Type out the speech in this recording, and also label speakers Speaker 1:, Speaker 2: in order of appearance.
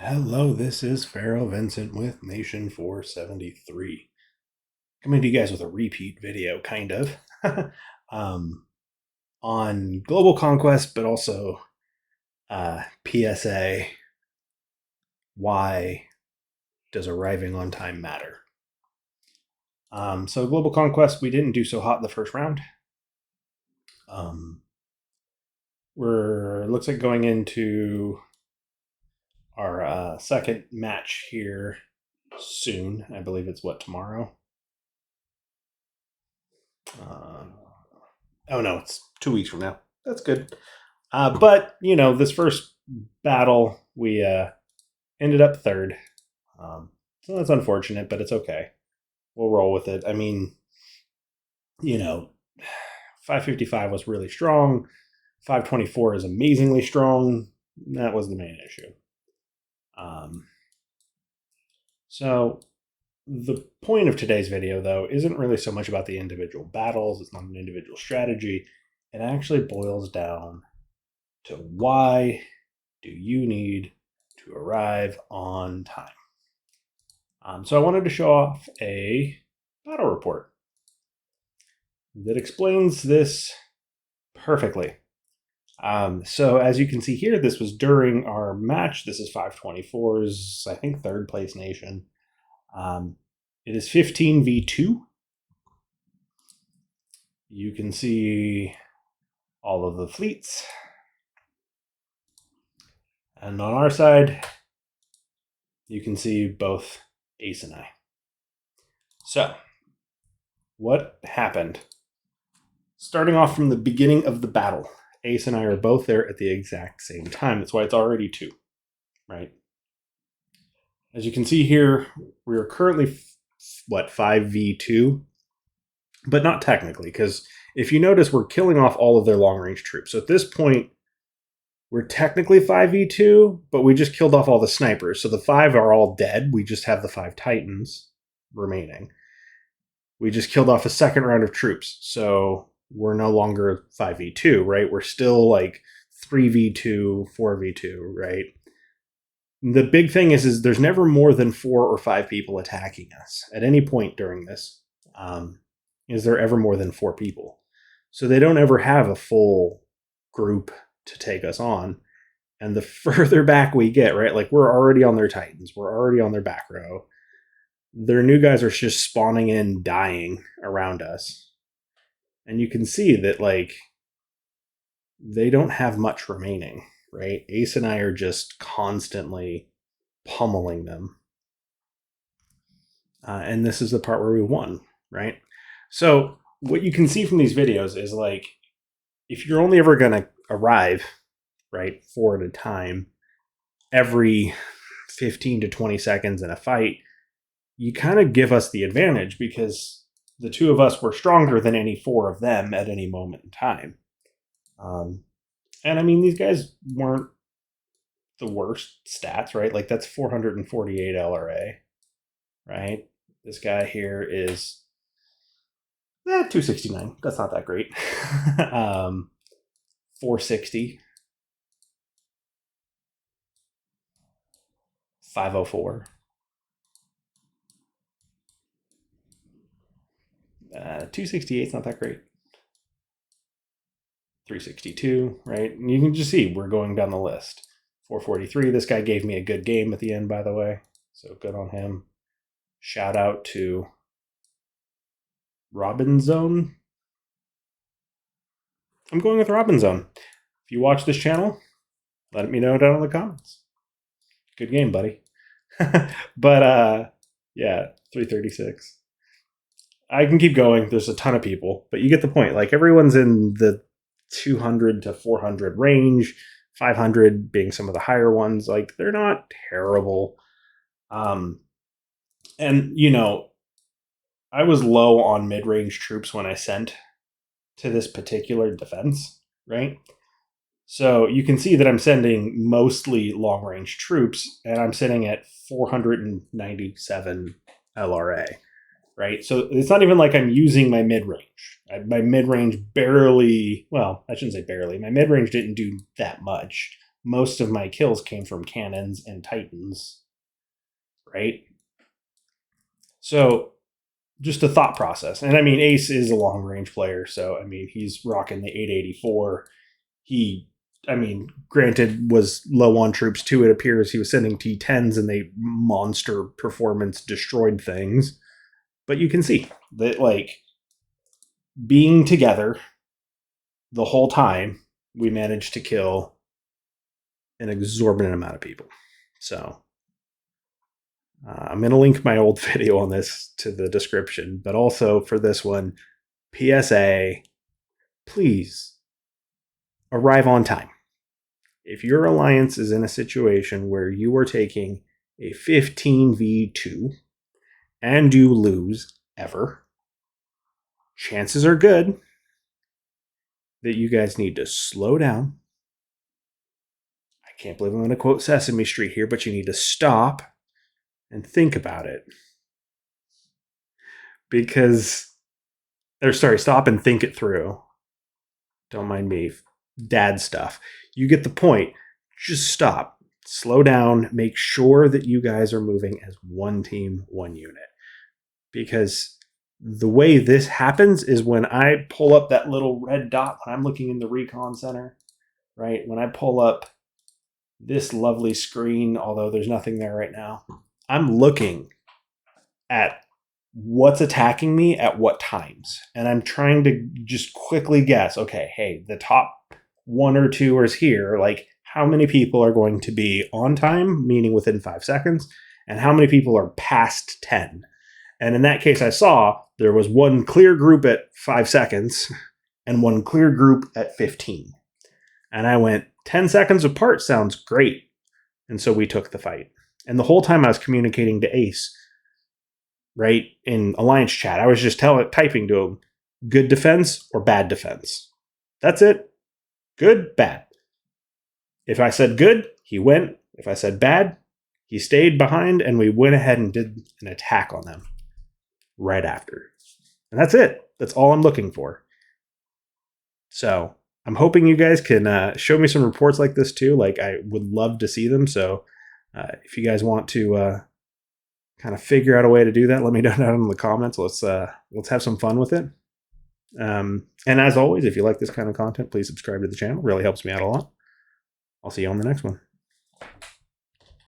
Speaker 1: Hello, this is Pharaoh Vincent with Nation 473. Coming to you guys with a repeat video, kind of, um, on global conquest, but also PSA. Why does arriving on time matter? So global conquest, we didn't do so hot in the first round. We're looks like going into our second match here soon. I believe it's tomorrow. Oh no, it's 2 weeks from now. That's good. But this first battle we ended up third, so that's unfortunate, but it's okay. We'll roll with it. I mean, 555 was really strong. 524 is amazingly strong. That was the main issue. So the point of today's video, though, isn't really so much about the individual battles. It's not an individual strategy. It actually boils down to why do you need to arrive on time? So I wanted to show off a battle report that explains this perfectly. So as you can see here, this was during our match. This is 524's, I think, third place nation. It is 15v2. You can see all of the fleets. And on our side, you can see both Ace and I. So, what happened? Starting off from the beginning of the battle, Ace and I are both there at the exact same time. That's why it's already 2, right? As you can see here, we are currently, 5v2? But not technically, because if you notice, we're killing off all of their long-range troops. So at this point, we're technically 5v2, but we just killed off all the snipers. So the 5 are all dead. We just have the 5 Titans remaining. We just killed off a second round of troops. So we're no longer 5v2, right? We're still like 3v2, 4v2, right? The big thing is there's never more than 4 or 5 people attacking us at any point during this. Is there ever more than 4 people? So they don't ever have a full group to take us on. And the further back we get, right, like we're already on their Titans, we're already on their back row. Their new guys are just spawning in, dying around us. And you can see that, like, they don't have much remaining, right? Ace and I are just constantly pummeling them. And this is the part where we won, right? So what you can see from these videos is, like, if you're only ever going to arrive, right, 4 at a time, every 15 to 20 seconds in a fight, you kind of give us the advantage because the 2 of us were stronger than any 4 of them at any moment in time. And I mean, these guys weren't the worst stats, right? Like, that's 448 LRA, right? This guy here is 269. That's not that great. 460. 504. 268 is not that great. 362, right? And you can just see we're going down the list. 443. This guy gave me a good game at the end, by the way. So good on him. Shout out to Robin Zone. I'm going with Robin Zone. If you watch this channel, let me know down in the comments. Good game, buddy. But yeah, 336. I can keep going. There's a ton of people, but you get the point. Like, everyone's in the 200 to 400 range, 500 being some of the higher ones. Like, they're not terrible. And, I was low on mid-range troops when I sent to this particular defense, right? So you can see that I'm sending mostly long-range troops, and I'm sitting at 497 LRA, right? So it's not even like I'm using my mid-range. My mid-range barely, well, I shouldn't say barely. My mid-range didn't do that much. most of my kills came from cannons and titans, right? So just a thought process. And I mean, Ace is a long range player, so I mean, he's rocking the 884. He, I mean, granted, was low on troops too. It appears he was sending T10s and they monster performance destroyed things. But you can see that, like, being together the whole time, we managed to kill an exorbitant amount of people. So I'm going to link my old video on this to the description, but also for this one, PSA, please arrive on time. If your alliance is in a situation where you are taking a 15v2 and you lose ever, chances are good that you guys need to slow down. I can't believe I'm going to quote Sesame Street here, but you need to stop and think about it. Stop and think it through. Don't mind me, dad stuff. You get the point. Just stop, slow down, make sure that you guys are moving as one team, one unit. Because the way this happens is when I pull up that little red dot when I'm looking in the recon center, right? When I pull up this lovely screen, although there's nothing there right now, I'm looking at what's attacking me at what times. And I'm trying to just quickly guess, okay, hey, the top one or two is here. Like, how many people are going to be on time, meaning within 5 seconds, and how many people are past 10? And in that case, I saw there was one clear group at 5 seconds and one clear group at 15. And I went, 10 seconds apart sounds great. And so we took the fight. And the whole time I was communicating to Ace, right, in Alliance chat, I was just typing to him, good defense or bad defense. That's it. Good, bad. If I said good, he went. If I said bad, he stayed behind, and we went ahead and did an attack on them right after. And that's it. That's all I'm looking for. So I'm hoping you guys can show me some reports like this too. Like, I would love to see them. So if you guys want to kind of figure out a way to do that, let me know down in the comments. Let's have some fun with it. And as always, if you like this kind of content, please subscribe to the channel. It really helps me out a lot. I'll see you on the next one.